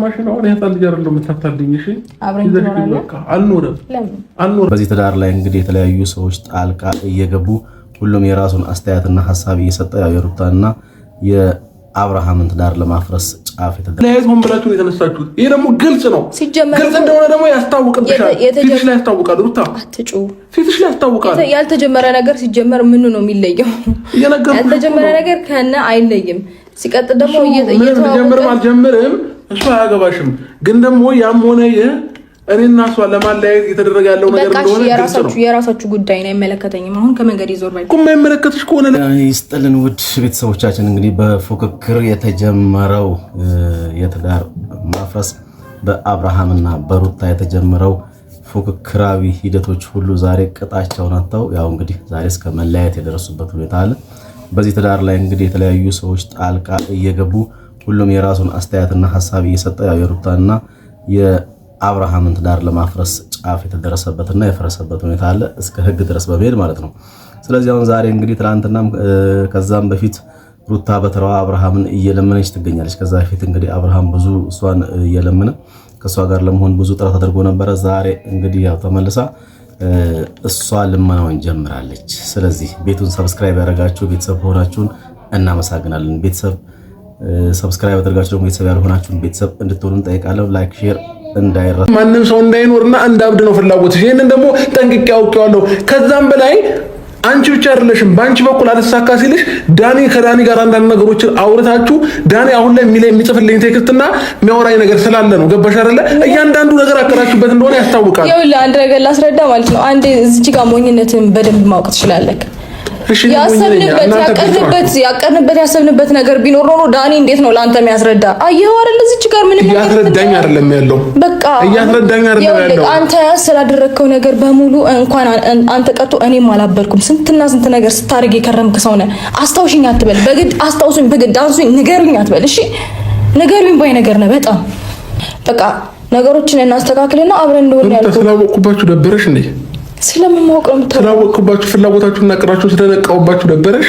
ማሽናው ነው ያታልጅ አይደለም ተታታልኝ እሺ አብረን ትኖራለህ አልኖርም በዚህ ትዳር ላይ እንግዲህ የተለያዩ ሰዎች ጣልቃ እየገቡ ሁሉም የራሱን አስተያየትና ሐሳብ እየሰጠ ያው የሩታና የአብርሃምን ትዳር ለማፍረስ ጫፍ ለያይቶን ብላችሁ የተነሳችሁት ይሄ ደግሞ ግልጽ ነው ግልጽ እንደሆነ ደግሞ ያስታውቅብሻል ፊትሽ ላይ ያስታውቃል ሩታ አትጩ ፊትሽ ላይ ያስታውቃል ያልተጀመረ ነገር ሲጀመር ምን ነው የሚለየው ያልተጀመረ ነገር ከነ አይለይም ሲቀጥል ደግሞ እየተጀመረ አልጀመረም እሱ አያገባሽም ግን ደግሞ ያም ሆነ እኔና እሷ ለማለያየት የተደረገ ያለው ነገር እንደሆነ የራሳችሁ ጉዳይ ነው አይመለከተኝም አሁን ከመንገድ ይዞር ባይ ቁም አይመለከትሽ ከሆነ ይስጥልን ውድ ቤተሰቦቻችን እንግዲህ በፉክክር የተጀመረው የትዳር ማፍረስ በአብርሃምና በሩታ የተጀመረው ፉክክራዊ ሂደቶች ሁሉ ዛሬ ቅጣቸውን አጥተው ያው እንግዲህ ዛሬ እስከ መለያየት የደረሱበት ሁኔታ አለ በዚህ ትዳር ላይ እንግዲህ የተለያዩ ሰዎች ጣልቃ እየገቡ ሁሉም የራሱን አስተያየትና ሐሳብ እየሰጠ ያው የሩታና የአብርሃምን ትዳር ለማፍረስ ጫፍ የተደረሰበትና የፈረሰበት ሁኔታ አለ እስከ ሕግ ድረስ በመሄድ ማለት ነው። ስለዚህ አሁን ዛሬ እንግዲህ ትናንትናም ከዛም በፊት ሩታ በተራዋ አብርሃምን እየለመነች ትገኛለች። ከዛ በፊት እንግዲህ አብርሃም ብዙ እሷን እየለመነ ከሷ ጋር ለመሆን ብዙ ጥረት አድርጎ ነበር። ዛሬ እንግዲህ ያው ተመልሳ እሷ ልመናውን ጀምራለች። ስለዚህ ቤቱን ሰብስክራይብ ያደረጋችሁ ቤተሰብ ሆናችሁን እናመሰግናለን። ቤተሰብ ሰብስክራይብ አድርጋችሁ ደግሞ ቤተሰብ ያልሆናችሁን ቤተሰብ እንድትሆኑ እንጠይቃለን። ላይክ ሼር እንዳይረሳ ማንንም ሰው እንዳይኖርና እንዳብድ ነው ፍላጎትሽ። ይሄንን ደግሞ ጠንቅቄ አውቄዋለሁ። ከዛም በላይ አንቺ ብቻ አይደለሽም ባንቺ በኩል አልሳካ ሲልሽ ከዳኒ ጋር አንዳንድ ነገሮችን አውርታችሁ ዳኒ አሁን ላይ የሚጽፍልኝ ቴክስትና የሚያወራኝ ነገር ስላለ ነው። ገባሽ አይደለ? እያንዳንዱ ነገር አከራችሁበት እንደሆነ ያስታውቃል። ይኸውልህ አንድ ነገር ላስረዳ ማለት ነው። አንዴ እዚህ ጋር ሞኝነትን በደንብ ማወቅ ትችላለህ። ያሰብንበት ነገር ቢኖር ኖሮ ዳኒ እንዴት ነው ለአንተ የሚያስረዳ? አየኸው አይደል? እዚህ ጋር ምንም ያስረዳኝ አይደለም ያለው። በቃ ያስረዳኝ አይደለም ያለው። አንተ ስላደረግከው ነገር በሙሉ እንኳን አንተ ቀርቶ እኔም አላበልኩም። ስንትና ስንት ነገር ስታደርግ የከረምክ ሰው ነህ። አስታውሽኝ አትበል። በግድ አስታውሱኝ፣ በግድ አንሱኝ፣ ንገሩኝ አትበል። እሺ ንገሩኝ ባይ ነገር ነህ በጣም በቃ ነገሮችን እናስተካክልና አብረን እንደሆነ ያልኩት ስላወቅኩባችሁ ደበረሽ እንዴ? ስለማወቅ ነው ስላወቅኩባችሁ ፍላጎታችሁና ቅራችሁ ስለነቃውባችሁ ደበረሽ?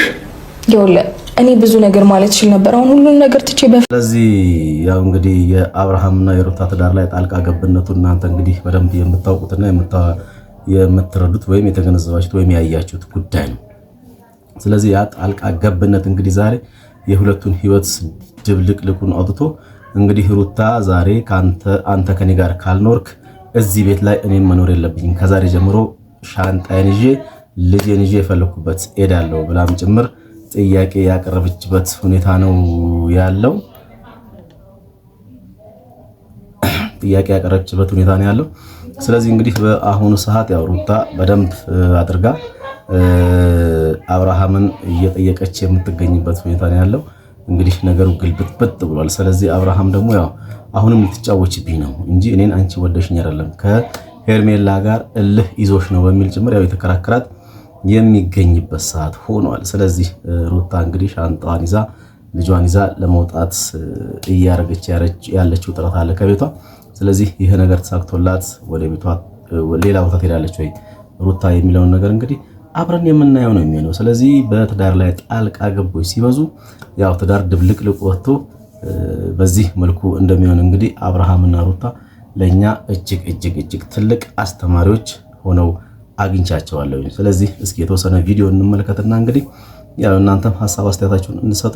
ይኸውልህ እኔ ብዙ ነገር ማለት ይችል ነበር። አሁን ሁሉን ነገር ትቼ ስለዚህ ያው እንግዲህ የአብርሃምና የሩታ ትዳር ላይ ጣልቃ ገብነቱ እናንተ እንግዲህ በደንብ የምታውቁትና የምትረዱት ወይም የተገነዘባችሁት ወይም ያያችሁት ጉዳይ ነው። ስለዚህ ያ ጣልቃ ገብነት እንግዲህ ዛሬ የሁለቱን ህይወት ድብልቅልቁን አውጥቶ እንግዲህ ሩታ ዛሬ አንተ ከኔ ጋር ካልኖርክ እዚህ ቤት ላይ እኔም መኖር የለብኝም ከዛሬ ጀምሮ ሻንጣዬን ይዤ ልጄን ይዤ የፈለኩበት ሄዳለሁ ብላም ጭምር ጥያቄ ያቀረበችበት ሁኔታ ነው ያለው። ስለዚህ እንግዲህ በአሁኑ ሰዓት ያው ሩታ በደንብ አድርጋ አብርሃምን እየጠየቀች የምትገኝበት ሁኔታ ነው ያለው። እንግዲህ ነገሩ ግልብጥብጥ ብሏል። ስለዚህ አብርሃም ደግሞ ያው አሁንም ልትጫወችብኝ ነው እንጂ እኔን አንቺ ወደሽኝ አይደለም ከሄርሜላ ጋር እልህ ይዞሽ ነው በሚል ጭምር ያው የተከራከራት የሚገኝበት ሰዓት ሆኗል። ስለዚህ ሩታ እንግዲህ ሻንጣዋን ይዛ ልጇን ይዛ ለመውጣት እያረገች ያለችው ጥረት አለ ከቤቷ። ስለዚህ ይሄ ነገር ተሳክቶላት ወደ ቤቷ ሌላ ቦታ ትሄዳለች ወይ ሩታ የሚለውን ነገር እንግዲህ አብረን የምናየው ነው የሚሆነው። ስለዚህ በትዳር ላይ ጣልቃ ገቦች ሲበዙ ያው ትዳር ድብልቅልቅ ወጥቶ በዚህ መልኩ እንደሚሆን እንግዲህ አብርሃምና ሩታ ለኛ እጅግ ትልቅ አስተማሪዎች ሆነው አግኝቻቸዋለሁ። ስለዚህ እስኪ የተወሰነ ቪዲዮ እንመልከትና እንግዲህ ያው እናንተም ሐሳብ አስተያየታችሁን እንሰጡ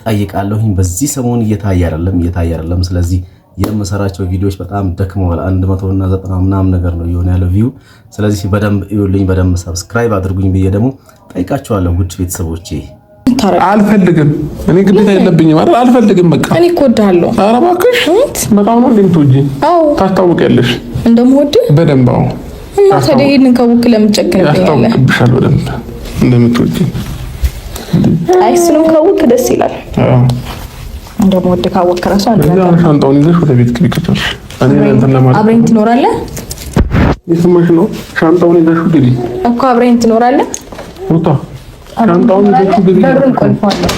ጠይቃለሁኝ። በዚህ ሰሞን እየታየ አይደለም። ስለዚህ የምሰራቸው ቪዲዮዎች በጣም ደክመዋል። 190 ምናምን ነገር ነው የሆነ ያለው ቪው። ስለዚህ በደንብ ይውልኝ፣ በደንብ ሰብስክራይብ አድርጉኝ ብዬ ደግሞ ጠይቃችኋለሁ ውድ ቤተሰቦቼ። አልፈልግም እኔ ግዴታ የለብኝም አይደል? አልፈልግም በቃ እኔ እኮ እወድሃለሁ። ኧረ እባክሽ በጣም ነው እንደምትወጂኝ ታስታውቂያለሽ እንደምወድ በደንብ። አዎ እና ታዲያ ይሄንን ከውክ ለምን ጨክንብኛለህ? ታስታውቂብሻል በደንብ እንደምትወጂኝ። አይ እሱንም ከውክ ደስ ይላል። አዎ እንደምወድ ካወቅ ራሱ አንተ ሻንጣውን ይዘሽ ወደ ቤት ግቢከተሽ አብረን ትኖራለህ። የስምሽ ነው ሻንጣውን ይዘሽ ግቢ እኮ አብረን ትኖራለህ ሩታ። ሻንጣውን ይዘሽ ግቢ በሩን ቆልፏለሁ።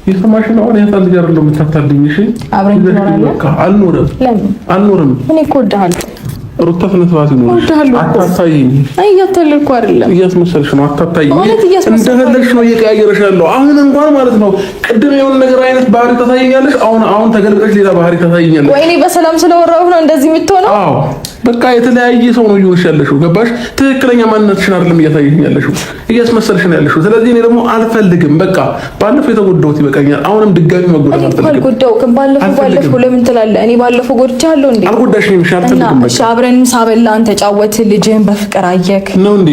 የስምሽ ነው ያታልጅ አይደለም ተታታልኝ። እሺ አብረን ትኖራለህ። አልኖርም። ለምን አልኖርም? እኔ እኮ እወድሃለሁ። ሩታ ፍነትባት ነው አታታይኝ። አይ እያታለልኩ አይደለም፣ እያስመሰልሽ ነው። አታታይኝ እንደፈለግሽ ነው እየቀያየረሽ ያለው። አሁን እንኳን ማለት ነው ቅድም የሆነ ነገር አይነት ባህሪ ታሳይኛለሽ፣ አሁን ተገልብጠሽ ሌላ ባህሪ ታሳይኛለሽ። ወይኔ በሰላም ስለወራሁ ነው እንደዚህ የምትሆነው። አዎ በቃ የተለያየ ሰው ነው እየሆንሽ ያለሽው። ገባሽ? ትክክለኛ ማንነትሽን አይደለም እያሳየሽ ያለሽው፣ እያስመሰልሽ ነው ያለሽው። ስለዚህ እኔ ደግሞ አልፈልግም። በቃ ባለፈው የተጎዳሁት ይበቃኛል። አሁንም ድጋሚ መጎዳት አልፈልግም። አልጎዳሁም። ባለፈው ለምን ትላለህ? እኔ ባለፈው ጎድቻለሁ እንዴ? አልጎዳሽኝም። እሺ አልፈልግም። በቃ አብረን ምሳ በላን፣ ተጫወትን፣ ልጅህን በፍቅር አየክ ነው እንዴ?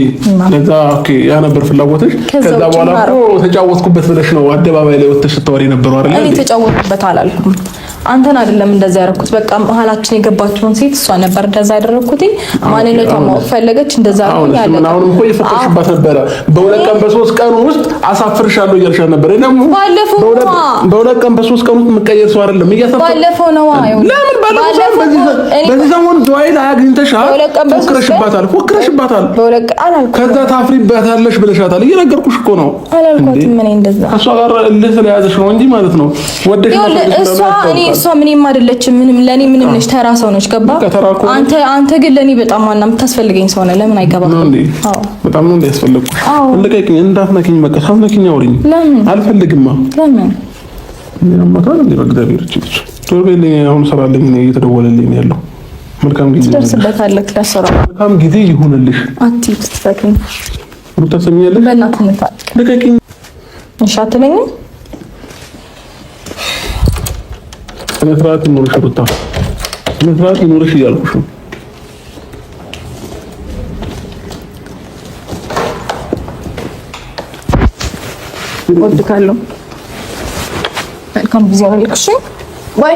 ከዛ ኦኬ ያ ነበር ፍላጎትሽ። ከዛ በኋላ እኮ ተጫወትኩበት ብለሽ ነው አደባባይ ላይ ወጥተሽ ስትወሪ ነበረው አይደል? እኔ ተጫወትኩበት አላልኩም። አንተን አይደለም እንደዛ ያደረኩት። በቃ መሀላችን የገባችውን ሴት እሷ ነበር እንደዛ ያደረኩት። ማንነቷን ማወቅ ፈለገች፣ እንደዛ ነው ያለ። አሁንም እኮ እየፈተሽባት ነበረ። በሁለት ቀን በሶስት ቀን ውስጥ አሳፍርሻለሁ እያልሻት ነበር። ደግሞ ባለፈው በሁለት ቀን በሶስት ቀን ውስጥ የምትቀየር ሰው አይደለም። ባለፈው ነው ለምን ባለፈው በዚህ ሰሞን ዱባይ ላይ አግኝተሻል፣ ፎክረሽባታል። በሁለት ቀን አላልኩም። ከዛ ታፍሪባታለሽ ብለሻታል። እየነገርኩሽ እኮ ነው። አላልኳትም እኔ እንደዛ። ከእሷ ጋር ስለያዘሽ ነው እንጂ ማለት ነው ወደሽ ነው። እሷ ምንም አይደለችም። ምንም ለኔ ምንም ነች፣ ተራ ሰው ነች። ገባ? አንተ ግን ለኔ በጣም ዋና የምታስፈልገኝ ሰው ነህ። ለምን አይገባም? አዎ በጣም ነው እንደያስፈልግኩ። እንደቀቂኝ እንዳትነኪኝ፣ በቃ ሳትነኪኝ አውሪኝ። አልፈልግማ። ለምን ምንማታል እንዴ? በእግዚአብሔር እቺ ቶርቤልኝ አሁን ሰራለኝ ነው እየተደወለልኝ ያለው። መልካም ጊዜ ትደርስበታለህ። ለሰራ መልካም ጊዜ ይሁንልሽ። አትይት ተፈከኝ ሩታ ሰሚያለሽ። በእናትህ እንፋቅ። ልቀቂኝ። እሺ አትለኝም? ስነስርዓት ይኖርሽ ሩታ፣ ስነስርዓት ይኖርሽ እያልኩሽ ነው። እወድካለሁ። መልካም ጊዜ ነው ልክሽ። ባይ